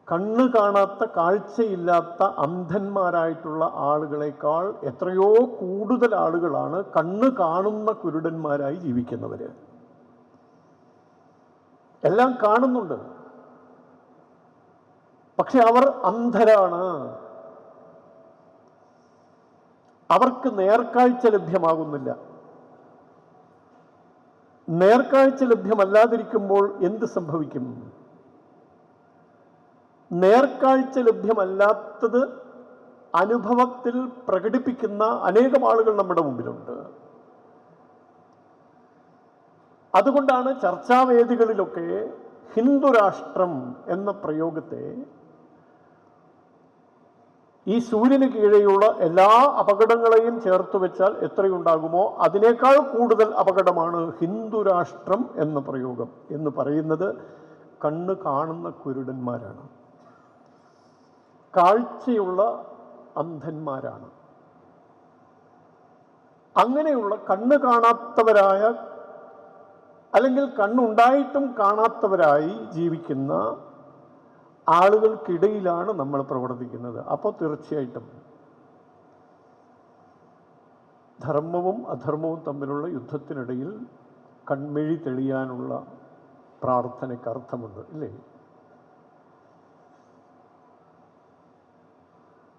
കണ്ണ് കാണാത്ത, കാഴ്ചയില്ലാത്ത അന്ധന്മാരായിട്ടുള്ള ആളുകളെക്കാൾ എത്രയോ കൂടുതൽ ആളുകളാണ് കണ്ണ് കാണുന്ന കുരുടന്മാരായി ജീവിക്കുന്നവര്. എല്ലാം കാണുന്നുണ്ട്, പക്ഷെ അവർ അന്ധരാണ്. അവർക്ക് നേർക്കാഴ്ച ലഭ്യമാകുന്നില്ല. നേർക്കാഴ്ച ലഭ്യമല്ലാതിരിക്കുമ്പോൾ എന്ത് സംഭവിക്കും? നേർക്കാഴ്ച ലഭ്യമല്ലാത്തത് അനുഭവത്തിൽ പ്രകടിപ്പിക്കുന്ന അനേകം ആളുകൾ നമ്മുടെ മുമ്പിലുണ്ട്. അതുകൊണ്ടാണ് ചർച്ചാവേദികളിലൊക്കെ ഹിന്ദുരാഷ്ട്രം എന്ന പ്രയോഗത്തെ ഈ സൂര്യന് കീഴെയുള്ള എല്ലാ അപകടങ്ങളെയും ചേർത്ത് വെച്ചാൽ എത്രയുണ്ടാകുമോ അതിനേക്കാൾ കൂടുതൽ അപകടമാണ് ഹിന്ദുരാഷ്ട്രം എന്ന പ്രയോഗം എന്ന് പറയുന്നത്. കണ്ണ് കാണുന്ന കുരുടന്മാരാണ്, കാഴ്ചയുള്ള അന്ധന്മാരാണ്. അങ്ങനെയുള്ള കണ്ണ് കാണാത്തവരായ, അല്ലെങ്കിൽ കണ്ണുണ്ടായിട്ടും കാണാത്തവരായി ജീവിക്കുന്ന ആളുകൾക്കിടയിലാണ് നമ്മൾ പ്രവർത്തിക്കുന്നത്. അപ്പോൾ തീർച്ചയായിട്ടും ധർമ്മവും അധർമ്മവും തമ്മിലുള്ള യുദ്ധത്തിനിടയിൽ കൺമിഴി തെളിയാനുള്ള പ്രാർത്ഥനയ്ക്ക് അർത്ഥമുണ്ട്, ഇല്ലേ?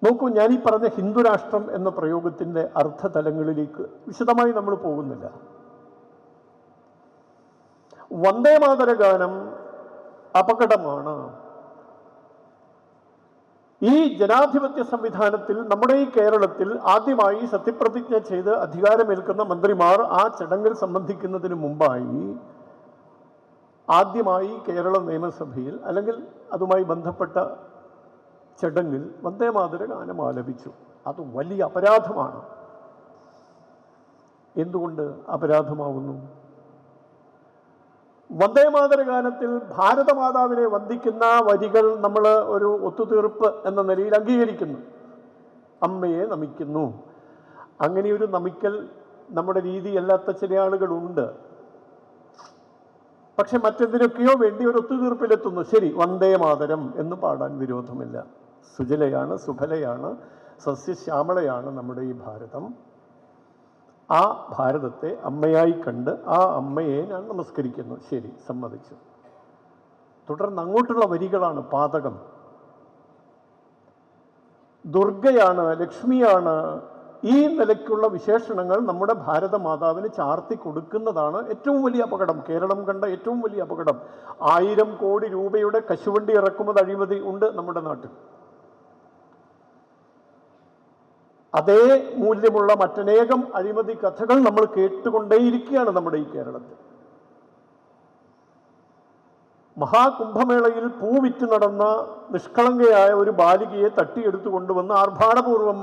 നോക്കൂ, ഞാനീ പറഞ്ഞ ഹിന്ദുരാഷ്ട്രം എന്ന പ്രയോഗത്തിൻ്റെ അർത്ഥതലങ്ങളിലേക്ക് വിശദമായി നമ്മൾ പോകുന്നില്ല. വന്ദേമാതര ഗാനം അപകടമാണ്. ഈ ജനാധിപത്യ സംവിധാനത്തിൽ, നമ്മുടെ ഈ കേരളത്തിൽ ആദ്യമായി സത്യപ്രതിജ്ഞ ചെയ്ത് അധികാരമേൽക്കുന്ന മന്ത്രിമാർ ആ ചടങ്ങിൽ സംബന്ധിക്കുന്നതിന് മുമ്പായി ആദ്യമായി കേരള നിയമസഭയിൽ അല്ലെങ്കിൽ അതുമായി ബന്ധപ്പെട്ട ചടങ്ങിൽ വന്ദേമാതര ഗാനം ആലപിച്ചു. അത് വലിയ അപരാധമാണ്. എന്തുകൊണ്ട് അപരാധമാവുന്നു? വന്ദേമാതര ഗാനത്തിൽ ഭാരതമാതാവിനെ വന്ദിക്കുന്ന വരികൾ നമ്മൾ ഒരു ഒത്തുതീർപ്പ് എന്ന നിലയിൽ അംഗീകരിക്കുന്നു. അമ്മയെ നമിക്കുന്നു. അങ്ങനെയൊരു നമിക്കൽ നമ്മുടെ രീതിയല്ലാത്ത ചില ആളുകളുണ്ട്. പക്ഷെ മറ്റെന്തിനൊക്കെയോ വേണ്ടി ഒരു ഒത്തുതീർപ്പിലെത്തുന്നു. ശരി, വന്ദേമാതരം എന്ന് പാടാൻ വിരോധമില്ല. സുജലയാണ്, സുഫലയാണ്, സസ്യശ്യാമളയാണ് നമ്മുടെ ഈ ഭാരതം. ആ ഭാരതത്തെ അമ്മയായി കണ്ട് ആ അമ്മയെ ഞാൻ നമസ്കരിക്കുന്നു. ശരി, സമ്മതിച്ചു. തുടർന്ന് അങ്ങോട്ടുള്ള വരികളാണ് പാതകം. ദുർഗയാണ്, ലക്ഷ്മിയാണ്, ഈ നിലയ്ക്കുള്ള വിശേഷണങ്ങൾ നമ്മുടെ ഭാരതമാതാവിന് ചാർത്തി കൊടുക്കുന്നതാണ് ഏറ്റവും വലിയ അപകടം. കേരളം കണ്ട ഏറ്റവും വലിയ അപകടം. 1000 കോടി രൂപയുടെ കശുവണ്ടി ഇറക്കുമതി അഴിമതി ഉണ്ട് നമ്മുടെ നാട്ടിൽ. അതേ മൂല്യമുള്ള മറ്റനേകം അഴിമതി കഥകൾ നമ്മൾ കേട്ടുകൊണ്ടേയിരിക്കുകയാണ് നമ്മുടെ ഈ കേരളത്തിൽ. മഹാകുംഭമേളയിൽ പൂ വിറ്റ് നടന്ന നിഷ്കളങ്കയായ ഒരു ബാലികയെ തട്ടിയെടുത്തു കൊണ്ടുവന്ന് ആർഭാടപൂർവം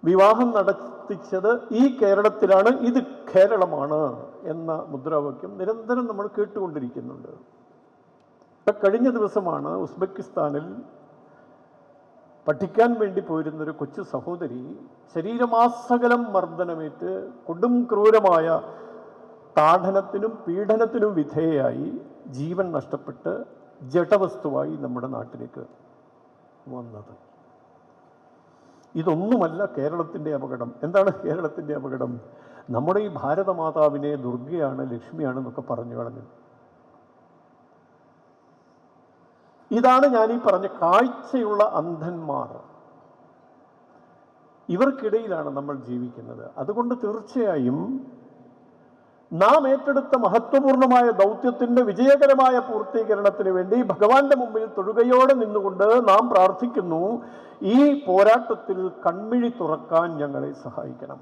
വിവാഹം നടത്തിച്ചത് ഈ കേരളത്തിലാണ്. ഇത് കേരളമാണ് എന്ന മുദ്രാവാക്യം നിരന്തരം നമ്മൾ കേട്ടുകൊണ്ടിരിക്കുന്നുണ്ട്. കഴിഞ്ഞ ദിവസമാണ് ഉസ്ബെക്കിസ്ഥാനിൽ പഠിക്കാൻ വേണ്ടി പോയിരുന്നൊരു കൊച്ചു സഹോദരി ശരീരമാസകലം മർദ്ദനമേറ്റ് കൊടും ക്രൂരമായ താഡനത്തിനും പീഡനത്തിനും വിധേയയായി ജീവൻ നഷ്ടപ്പെട്ട് ജഡവസ്തുവായി നമ്മുടെ നാട്ടിലേക്ക് വന്നത്. ഇതൊന്നുമല്ല കേരളത്തിൻ്റെ അപകടം. എന്താണ് കേരളത്തിൻ്റെ അപകടം? നമ്മുടെ ഈ ഭാരതമാതാവിനെ ദുർഗയാണ്, ലക്ഷ്മിയാണെന്നൊക്കെ പറഞ്ഞു കളഞ്ഞു. ഇതാണ് ഞാനീ പറഞ്ഞ കാഴ്ചയുള്ള അന്ധന്മാർ. ഇവർക്കിടയിലാണ് നമ്മൾ ജീവിക്കുന്നത്. അതുകൊണ്ട് തീർച്ചയായും നാം ഏറ്റെടുത്ത മഹത്വപൂർണമായ ദൗത്യത്തിൻ്റെ വിജയകരമായ പൂർത്തീകരണത്തിന് വേണ്ടി ഭഗവാന്റെ മുമ്പിൽ തൊഴുകയോടെ നിന്നുകൊണ്ട് നാം പ്രാർത്ഥിക്കുന്നു, ഈ പോരാട്ടത്തിൽ കൺമിഴി തുറക്കാൻ ഞങ്ങളെ സഹായിക്കണം.